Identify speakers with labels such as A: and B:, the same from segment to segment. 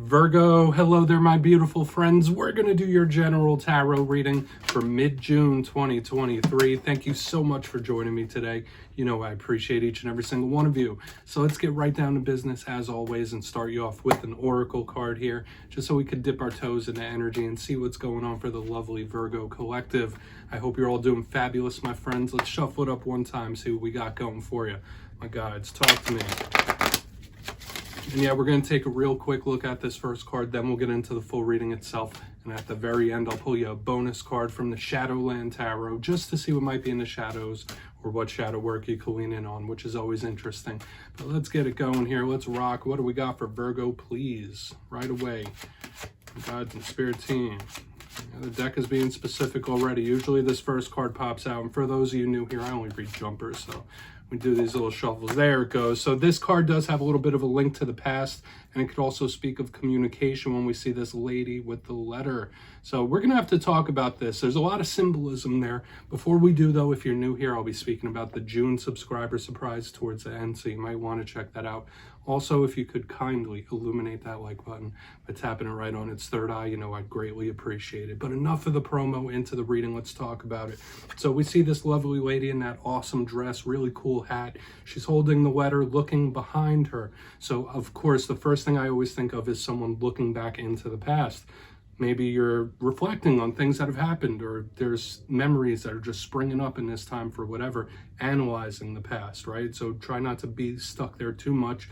A: Virgo, hello there, my beautiful friends. We're going to do your general tarot reading for mid-June 2023. Thank you so much for joining me today. You know I appreciate each and every single one of you. So let's get right down to business as always and start you off with an oracle card here, just so we could dip our toes into energy and see what's going on for the lovely Virgo collective. I hope you're all doing fabulous, my friends. Let's shuffle it up one time, see what we got going for you. My guides, talk to me. And yeah, we're going to take a real quick look at this first card, then we'll get into the full reading itself. And at the very end, I'll pull you a bonus card from the Shadowland Tarot, just to see what might be in the shadows or what shadow work you can lean in on, which is always interesting. But let's get it going here. Let's rock. What do we got for Virgo, please? Right away. Guides and Spirit Team. Yeah, the deck is being specific already. Usually this first card pops out. And for those of you new here, I only read jumpers, so we do these little shuffles. There it goes. So this card does have a little bit of a link to the past, and it could also speak of communication when we see this lady with the letter. So we're going to have to talk about this. There's a lot of symbolism there. Before we do, though, if you're new here, I'll be speaking about the June subscriber surprise towards the end, so you might want to check that out. Also, if you could kindly illuminate that like button by tapping it right on its third eye, you know, I'd greatly appreciate it. But enough of the promo, into the reading. Let's talk about it. So we see this lovely lady in that awesome dress, really cool hat. She's holding the letter, looking behind her. So, of course, the first thing I always think of is someone looking back into the past. Maybe you're reflecting on things that have happened, or there's memories that are just springing up in this time for whatever, analyzing the past, right? So try not to be stuck there too much.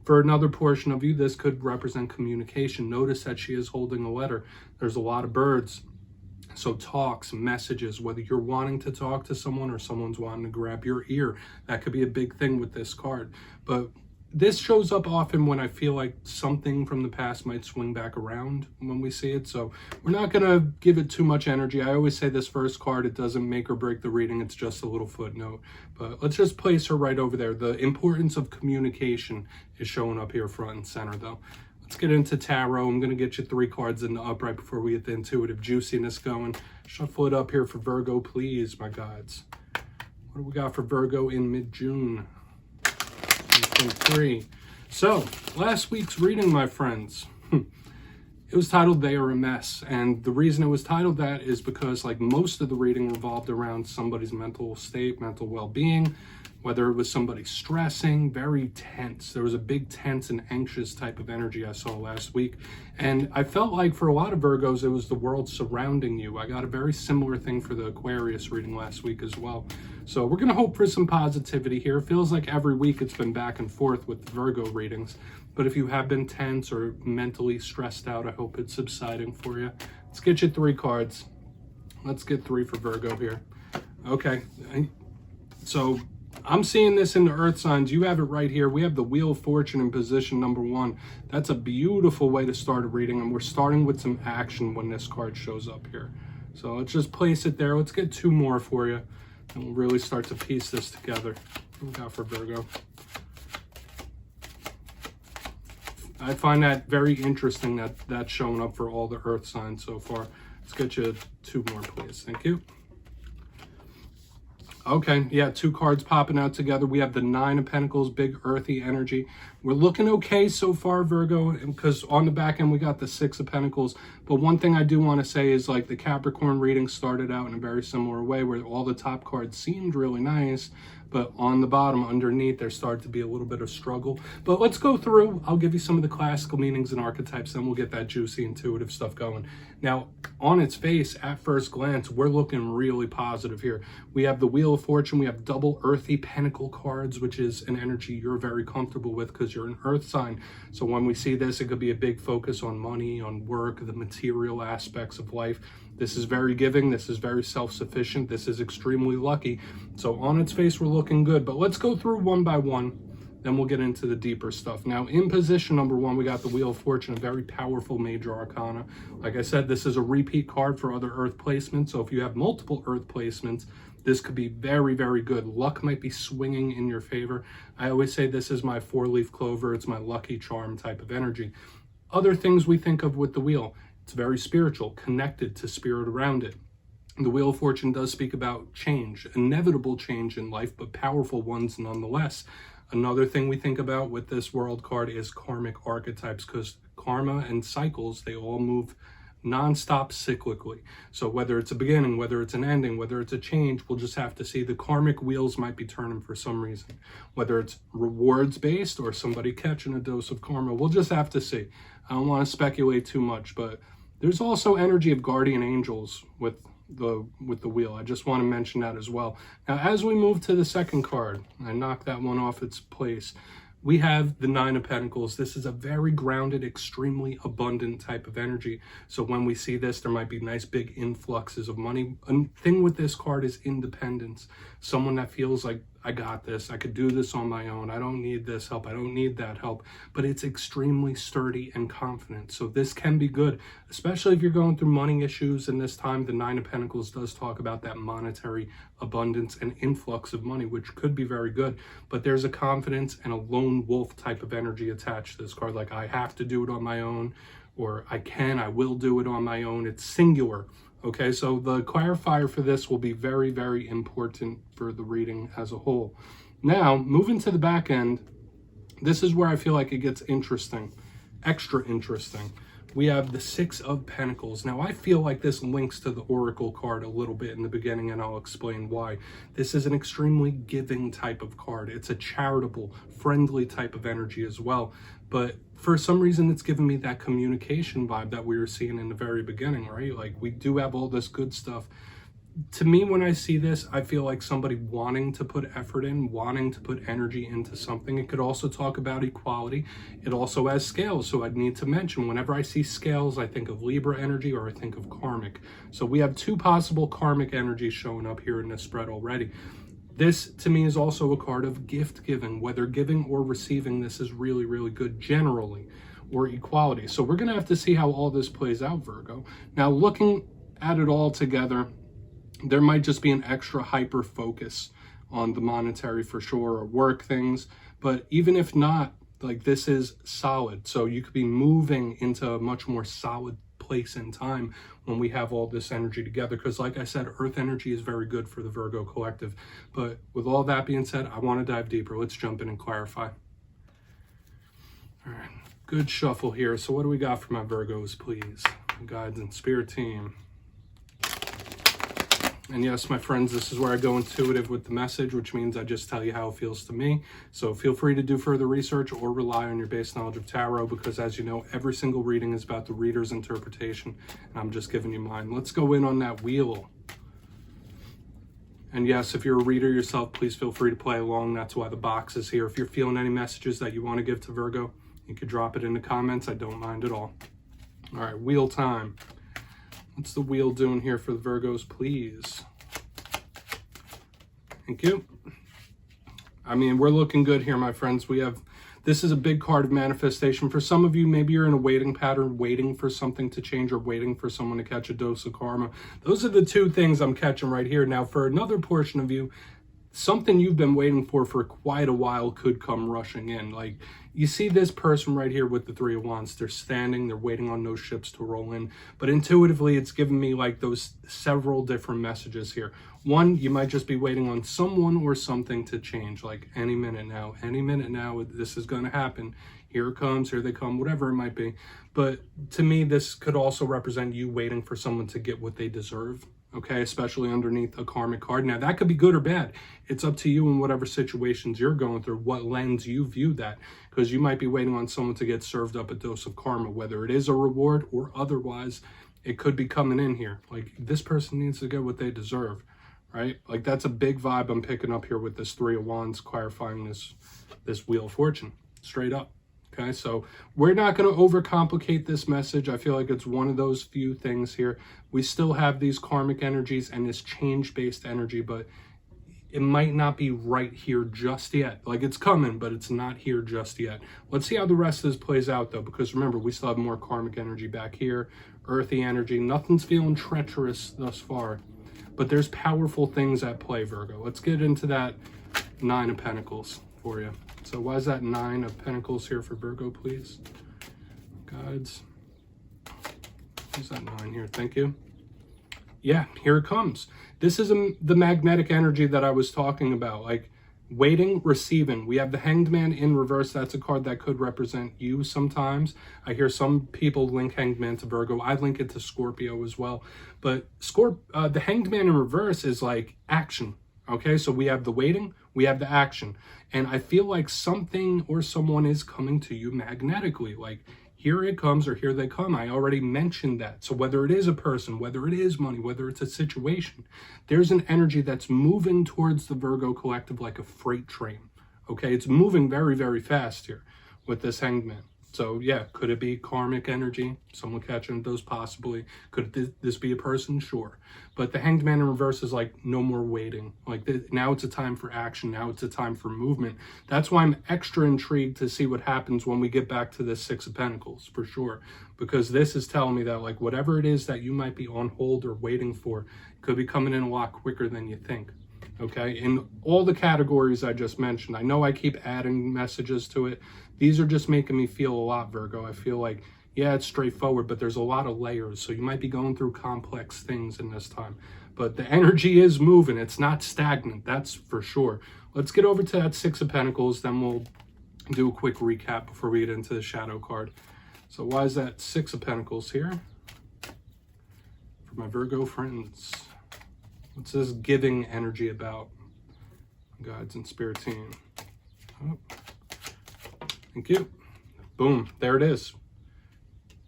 A: For another portion of you, this could represent communication. Notice that she is holding a letter. There's a lot of birds. So talks, messages, whether you're wanting to talk to someone or someone's wanting to grab your ear, that could be a big thing with this card. But this shows up often when I feel like something from the past might swing back around when we see it. So we're not going to give it too much energy. I always say this first card, it doesn't make or break the reading. It's just a little footnote. But let's just place her right over there. The importance of communication is showing up here front and center, though. Let's get into tarot. I'm going to get you 3 cards in the upright before we get the intuitive juiciness going. Shuffle it up here for Virgo, please, my guides. What do we got for Virgo in mid-June? 2023. So, last week's reading, my friends, it was titled They Are a Mess. And the reason it was titled that is because, like, most of the reading revolved around somebody's mental state, mental well-being, whether it was somebody stressing, very tense. There was a big tense and anxious type of energy I saw last week. And I felt like for a lot of Virgos, it was the world surrounding you. I got a very similar thing for the Aquarius reading last week as well. So we're going to hope for some positivity here. It feels like every week it's been back and forth with the Virgo readings. But if you have been tense or mentally stressed out, I hope it's subsiding for you. Let's get you 3 cards. Let's get 3 for Virgo here. Okay. So I'm seeing this in the earth signs. You have it right here. We have the Wheel of Fortune in position number 1. That's a beautiful way to start a reading. And we're starting with some action when this card shows up here. So let's just place it there. Let's get 2 more for you. And we'll really start to piece this together. What we got for Virgo? I find that very interesting that that's showing up for all the earth signs so far. Let's get you 2 more, please. Thank you. Okay, yeah, 2 cards popping out together. We have the 9 of Pentacles, big earthy energy. We're looking okay so far, Virgo, because on the back end we got the 6 of Pentacles. But one thing I do want to say is, like, the Capricorn reading started out in a very similar way where all the top cards seemed really nice, but on the bottom, underneath, there started to be a little bit of struggle. But let's go through. I'll give you some of the classical meanings and archetypes, then we'll get that juicy, intuitive stuff going. Now, on its face, at first glance, we're looking really positive here. We have the Wheel of Fortune. We have double earthy pentacle cards, which is an energy you're very comfortable with because you're an earth sign. So when we see this, it could be a big focus on money, on work, the material aspects of life. This is very giving. This is very self-sufficient. This is extremely lucky. So on its face, we're looking good. But let's go through one by one. Then we'll get into the deeper stuff. Now, in position number 1, we got the Wheel of Fortune, a very powerful major arcana. Like I said, this is a repeat card for other earth placements. So if you have multiple earth placements, this could be very, very good. Luck might be swinging in your favor. I always say this is my 4-leaf clover. It's my lucky charm type of energy. Other things we think of with the wheel, it's very spiritual, connected to spirit around it. The Wheel of Fortune does speak about change, inevitable change in life, but powerful ones nonetheless. Another thing we think about with this world card is karmic archetypes, because karma and cycles, they all move non-stop cyclically. So whether it's a beginning, whether it's an ending, whether it's a change, we'll just have to see. The karmic wheels might be turning for some reason, whether it's rewards based or somebody catching a dose of karma. We'll just have to see. I don't want to speculate too much, but there's also energy of guardian angels with the wheel. I just want to mention that as well. Now, as we move to the second card, I knock that one off its place. We have the Nine of Pentacles. This is a very grounded, extremely abundant type of energy. So when we see this, there might be nice big influxes of money. And thing with this card is independence. Someone that feels like, I got this. I could do this on my own. I don't need this help. I don't need that help. But it's extremely sturdy and confident. So this can be good, especially if you're going through money issues. And this time, the Nine of Pentacles does talk about that monetary abundance and influx of money, which could be very good. But there's a confidence and a lone wolf type of energy attached to this card. Like, I have to do it on my own, or I will do it on my own. It's singular. Okay, so the clarifier for this will be very, very important for the reading as a whole. Now, moving to the back end, this is where I feel like it gets interesting, extra interesting. We have the Six of Pentacles. Now, I feel like this links to the Oracle card a little bit in the beginning, and I'll explain why. This is an extremely giving type of card. It's a charitable, friendly type of energy as well. But for some reason, it's given me that communication vibe that we were seeing in the very beginning, right? Like, we do have all this good stuff. To me, when I see this, I feel like somebody wanting to put effort in, wanting to put energy into something. It could also talk about equality. It also has scales, so I'd need to mention, whenever I see scales, I think of Libra energy or I think of karmic. So we have two possible karmic energies showing up here in this spread already. This, to me, is also a card of gift giving. Whether giving or receiving, this is really, really good generally, or equality. So we're going to have to see how all this plays out, Virgo. Now, looking at it all together, there might just be an extra hyper focus on the monetary for sure, or work things. But even if not, like, this is solid. So you could be moving into a much more solid place in time when we have all this energy together, because like I said, earth energy is very good for the Virgo collective. But with all that being said, I want to dive deeper. Let's jump in and clarify. All right, good shuffle here. So what do we got for my Virgos, please? Guides and spirit team. And yes, my friends, this is where I go intuitive with the message, which means I just tell you how it feels to me. So feel free to do further research or rely on your base knowledge of tarot, because as you know, every single reading is about the reader's interpretation, and I'm just giving you mine. Let's go in on that wheel. And yes, if you're a reader yourself, please feel free to play along. That's why the box is here. If you're feeling any messages that you want to give to Virgo, you could drop it in the comments. I don't mind at all. All right, wheel time. What's the wheel doing here for the Virgos, please? Thank you. I mean, we're looking good here, my friends. This is a big card of manifestation. For some of you, maybe you're in a waiting pattern, waiting for something to change or waiting for someone to catch a dose of karma. Those are the two things I'm catching right here. Now, for another portion of you, something you've been waiting for quite a while could come rushing in. Like, you see this person right here with the Three of Wands. They're standing, they're waiting on those ships to roll in. But intuitively, it's giving me like those several different messages here. One, you might just be waiting on someone or something to change, like any minute now, this is going to happen. Here it comes, here they come, whatever it might be. But to me, this could also represent you waiting for someone to get what they deserve. Okay, especially underneath a karmic card. Now, that could be good or bad. It's up to you in whatever situations you're going through, what lens you view that. Because you might be waiting on someone to get served up a dose of karma, whether it is a reward or otherwise, it could be coming in here. Like, this person needs to get what they deserve, right? Like, that's a big vibe I'm picking up here with this Three of Wands, clarifying this Wheel of Fortune, straight up. Okay, so we're not going to overcomplicate this message. I feel like it's one of those few things here. We still have these karmic energies and this change-based energy, but it might not be right here just yet. Like, it's coming, but it's not here just yet. Let's see how the rest of this plays out, though, because remember, we still have more karmic energy back here, earthy energy. Nothing's feeling treacherous thus far, but there's powerful things at play, Virgo. Let's get into that Nine of Pentacles for you. So why is that Nine of Pentacles here for Virgo, please? Guides. Where's that 9 here? Thank you. Yeah, here it comes. This is the magnetic energy that I was talking about. Like, Waiting, receiving. We have the Hanged Man in reverse. That's a card that could represent you sometimes. I hear some people link Hanged Man to Virgo. I link it to Scorpio as well. But the Hanged Man in reverse is like action. Okay, so we have the waiting, we have the action. And I feel like something or someone is coming to you magnetically. Like, here it comes or here they come. I already mentioned that. So whether it is a person, whether it is money, whether it's a situation, there's an energy that's moving towards the Virgo collective like a freight train. Okay, it's moving very, very fast here with this Hanged Man. So yeah, could it be karmic energy? Someone catching those possibly. Could this be a person? Sure. But the Hanged Man in reverse is like no more waiting. Like now it's a time for action. Now it's a time for movement. That's why I'm extra intrigued to see what happens when we get back to this Six of Pentacles for sure. Because this is telling me that like whatever it is that you might be on hold or waiting for could be coming in a lot quicker than you think. Okay, in all the categories I just mentioned. I know I keep adding messages to it. These are just making me feel a lot, Virgo. I feel like, yeah, it's straightforward, but there's a lot of layers. So you might be going through complex things in this time. But the energy is moving. It's not stagnant, that's for sure. Let's get over to that Six of Pentacles. Then we'll do a quick recap before we get into the shadow card. So why is that Six of Pentacles here? For my Virgo friends. What's this giving energy about? Guides and Spirit Team. Oh. Thank you. Boom. There it is.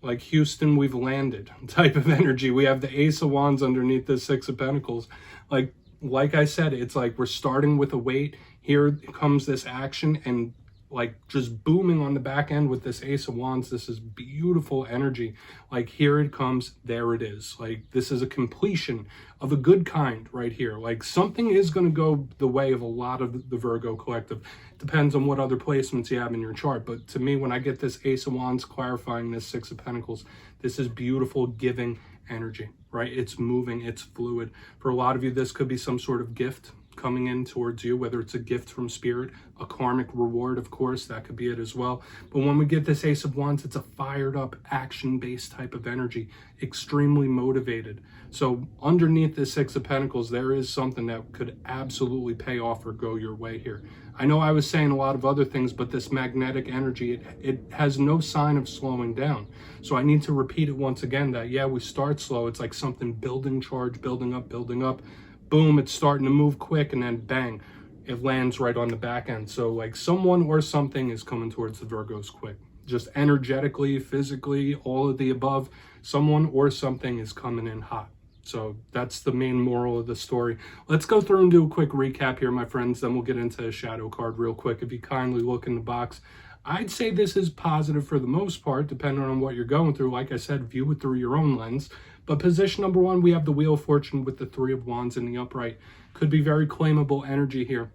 A: Like Houston, we've landed type of energy. We have the Ace of Wands underneath the Six of Pentacles. Like I said, it's like we're starting with a wait. Here comes this action and like just booming on the back end with this Ace of Wands. This is beautiful energy. Like here it comes, there it is. Like this is a completion of a good kind right here. Like something is going to go the way of a lot of the Virgo collective. Depends on what other placements you have in your chart. But to me, when I get this Ace of Wands clarifying this Six of Pentacles, this is beautiful giving energy, right? It's moving, it's fluid. For a lot of you, this could be some sort of gift coming in towards you, whether it's a gift from Spirit, a karmic reward, of course, that could be it as well. But when we get this Ace of Wands, it's a fired up, action-based type of energy, extremely motivated. So underneath this Six of Pentacles, there is something that could absolutely pay off or go your way here. I know I was saying a lot of other things, but this magnetic energy, it has no sign of slowing down. So I need to repeat it once again that, yeah, we start slow. It's like something building charge, building up, building up. Boom, it's starting to move quick, and then bang, it lands right on the back end. So like someone or something is coming towards the Virgos quick. Just energetically, physically, all of the above, someone or something is coming in hot. So that's the main moral of the story. Let's go through and do a quick recap here, my friends. Then we'll get into a shadow card real quick. If you kindly look in the box, I'd say this is positive for the most part, depending on what you're going through. Like I said, view it through your own lens. But position number one, we have the Wheel of Fortune with the Three of Wands in the upright. Could be very claimable energy here.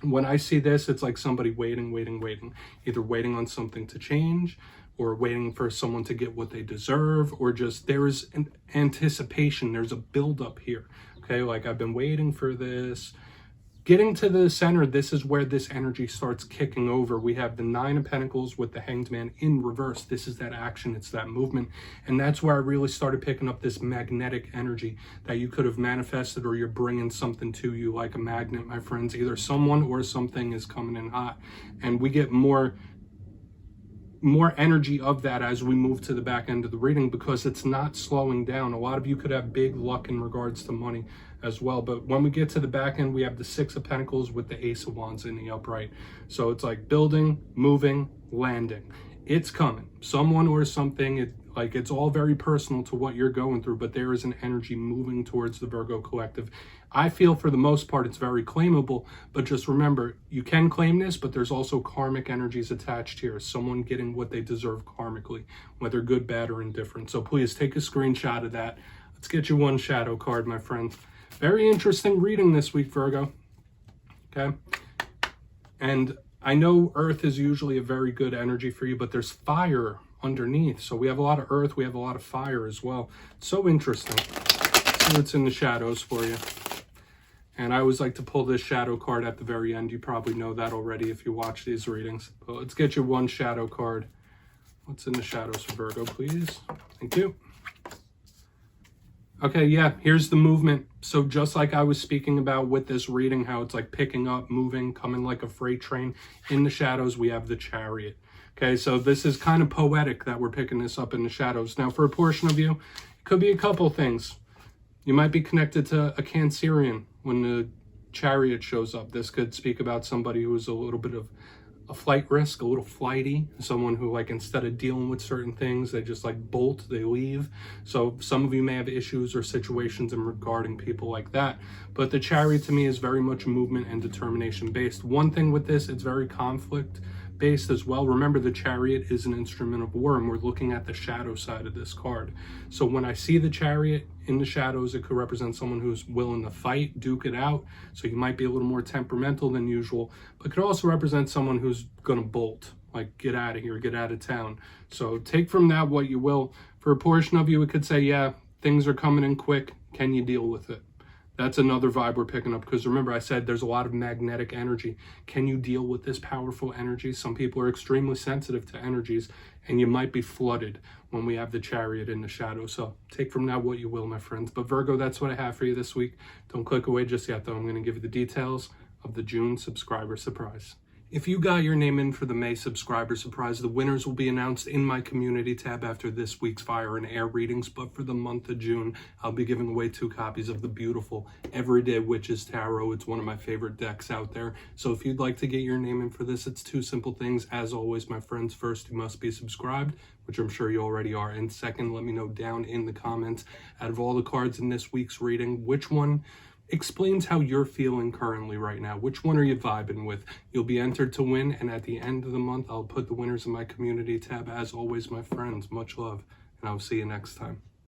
A: When I see this, it's like somebody waiting. Either waiting on something to change, or waiting for someone to get what they deserve, or just there is an anticipation. There's a buildup here. Okay, like I've been waiting for this. Getting to the center, this is where this energy starts kicking over. We have the Nine of Pentacles with the Hanged Man in reverse. This is that action, it's that movement. And that's where I really started picking up this magnetic energy that you could have manifested, or you're bringing something to you like a magnet, my friends. Either someone or something is coming in hot. And we get more energy of that as we move to the back end of the reading, because it's not slowing down. A lot of you could have big luck in regards to money as well, but when we get to the back end, we have the Six of Pentacles with the Ace of Wands in the upright. So it's like building, moving, landing. It's coming. Someone or something, it's all very personal to what you're going through, but there is an energy moving towards the Virgo collective. I feel for the most part it's very claimable, but just remember, you can claim this, but there's also karmic energies attached here. Someone getting what they deserve karmically, whether good, bad, or indifferent. So please take a screenshot of that. Let's get you one shadow card, my friend. Very interesting reading this week, Virgo. Okay. And I know Earth is usually a very good energy for you, but there's fire underneath. So we have a lot of Earth, we have a lot of fire as well. So interesting. Let's see what's in the shadows for you. And I always like to pull this shadow card at the very end. You probably know that already if you watch these readings. But let's get you one shadow card. What's in the shadows for Virgo, please? Thank you. Okay, yeah, here's the movement. So just like I was speaking about with this reading, how it's like picking up, moving, coming like a freight train, in the shadows, we have the Chariot. Okay, so this is kind of poetic that we're picking this up in the shadows. Now, for a portion of you, it could be a couple things. You might be connected to a Cancerian when the Chariot shows up. This could speak about somebody who's a little bit of a flight risk, a little flighty, someone who, like, instead of dealing with certain things, they just like bolt, they leave. So some of you may have issues or situations in regarding people like that. But the Chariot to me is very much movement and determination based. One thing with this, it's very conflict based as well. Remember, the Chariot is an instrument of war, and we're looking at the shadow side of this card. So when I see the Chariot in the shadows, it could represent someone who's willing to fight, duke it out. So you might be a little more temperamental than usual, but it could also represent someone who's gonna bolt, like get out of here, get out of town. So take from that what you will. For a portion of you, it could say, yeah, things are coming in quick. Can you deal with it? That's another vibe we're picking up, because remember I said there's a lot of magnetic energy. Can you deal with this powerful energy? Some people are extremely sensitive to energies, and you might be flooded when we have the Chariot in the shadow. So take from that what you will, my friends. But Virgo, that's what I have for you this week. Don't click away just yet, though. I'm going to give you the details of the June subscriber surprise. If you got your name in for the May subscriber surprise, the winners will be announced in my community tab after this week's fire and air readings. But for the month of June, I'll be giving away 2 copies of the beautiful Everyday Witches Tarot. It's one of my favorite decks out there. So if you'd like to get your name in for this, it's 2 simple things. As always, my friends, first, you must be subscribed, which I'm sure you already are. And second, let me know down in the comments, out of all the cards in this week's reading, which one explains how you're feeling currently right now. Which one are you vibing with? You'll be entered to win, and at the end of the month, I'll put the winners in my community tab. As always, my friends, much love, and I'll see you next time.